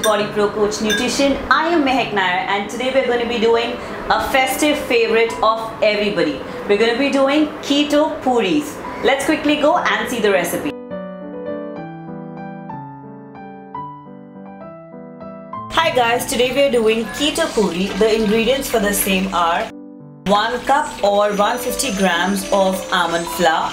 Body Pro Coach Nutrition. I am Maahek and today we're going to be doing a festive favorite of everybody. We're going to be doing Keto Puris. Let's quickly go and see the recipe. Hi guys, today we are doing Keto Puri. The ingredients for the same are 1 cup or 150 grams of almond flour,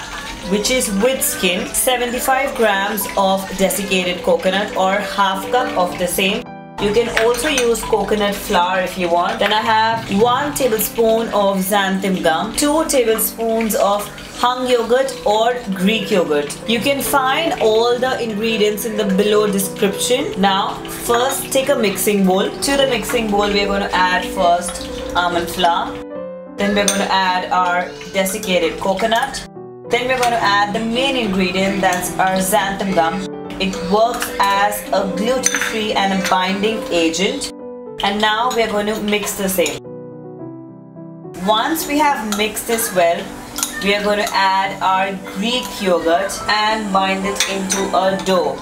which is with skin, 75 grams of desiccated coconut or half cup of the same. You can also use coconut flour if you want. Then I have 1 tablespoon of xanthan gum, 2 tablespoons of hung yogurt or Greek yogurt. You can find all the ingredients in the below description. Now first take a mixing bowl. To the mixing bowl we are going to add first almond flour. Then we're going to add our desiccated coconut. Then we're going to add the main ingredient, that's our xanthan gum. It works as a gluten-free and a binding agent. And now we're going to mix the same. Once we have mixed this well, we are going to add our Greek yogurt and bind it into a dough.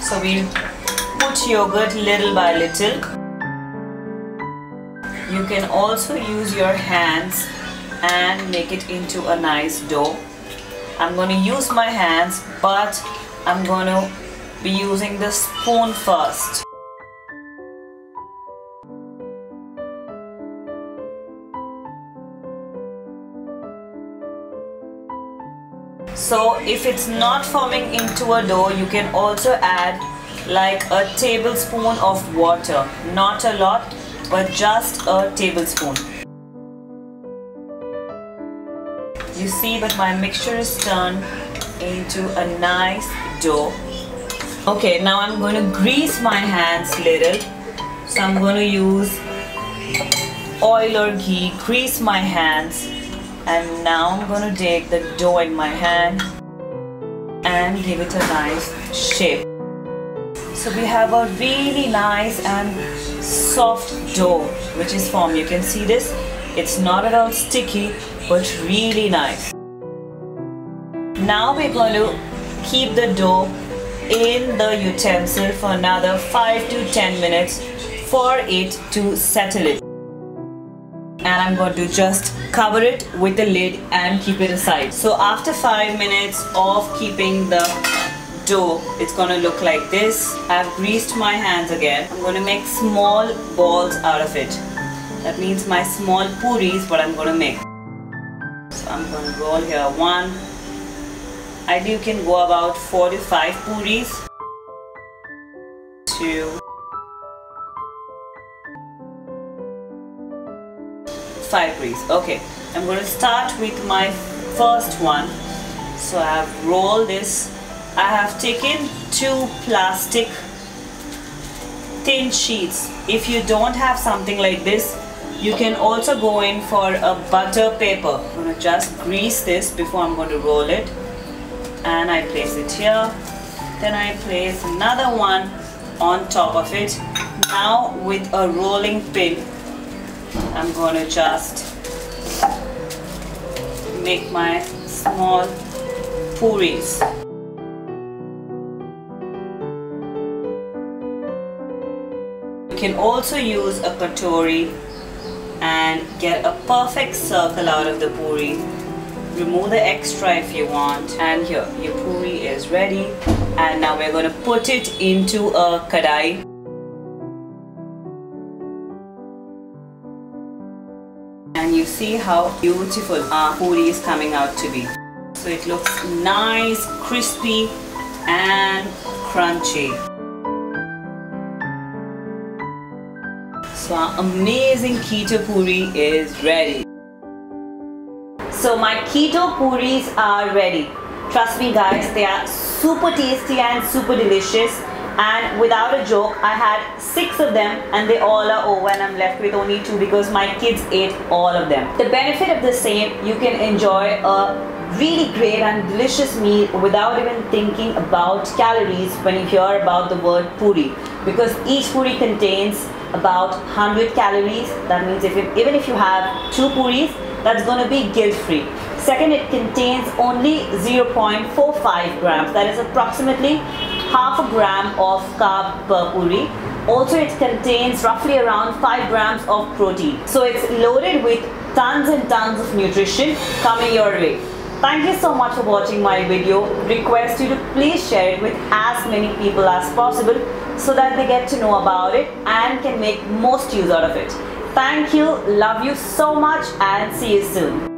So we put yogurt little by little. You can also use your hands and make it into a nice dough. I'm going to use my hands, but I'm going to be using the spoon first. So if it's not forming into a dough, you can also add like a tablespoon of water. Not a lot, but just a tablespoon. You see that my mixture is turned into a nice dough. Okay, now I'm going to grease my hands little. So I'm going to use oil or ghee, grease my hands. And now I'm going to take the dough in my hand and give it a nice shape. So we have a really nice and soft dough which is formed. You can see this. It's not at all sticky, but really nice. Now we're going to keep the dough in the utensil for another 5 to 10 minutes for it to settle it. And I'm going to just cover it with the lid and keep it aside. So after 5 minutes of keeping the dough, it's going to look like this. I've greased my hands again. I'm going to make small balls out of it. That means my small puris what I'm going to make. So I'm going to roll here 1. Ideally you can go about 4 to 5 puris. 2. 5 puris. Okay, I'm going to start with my first one. So I have rolled this. I have taken 2 plastic thin sheets. If you don't have something like this, you can also go in for a butter paper. I'm going to just grease this before I'm going to roll it. And I place it here. Then I place another one on top of it. Now with a rolling pin, I'm going to just make my small puris. You can also use a katori and get a perfect circle out of the puri. Remove the extra if you want, and here your puri is ready. And now we're going to put it into a kadai. And you see how beautiful our puri is coming out to be. So it looks nice, crispy and crunchy. So our amazing keto puri is ready. So my keto puris are ready. Trust me guys, they are super tasty and super delicious. And without a joke, I had 6 of them and they all are over and I'm left with only 2 because my kids ate all of them. The benefit of the same, you can enjoy a really great and delicious meal without even thinking about calories when you hear about the word puri, because each puri contains about 100 calories. That means even if you have 2 puris, that's going to be guilt-free. Second, it contains only 0.45 grams, that is approximately half a gram of carb per puri. Also, it contains roughly around 5 grams of protein. So it's loaded with tons and tons of nutrition coming your way. Thank you so much for watching my video. Request you to please share it with as many people as possible so that they get to know about it and can make most use out of it. Thank you, love you so much, and see you soon.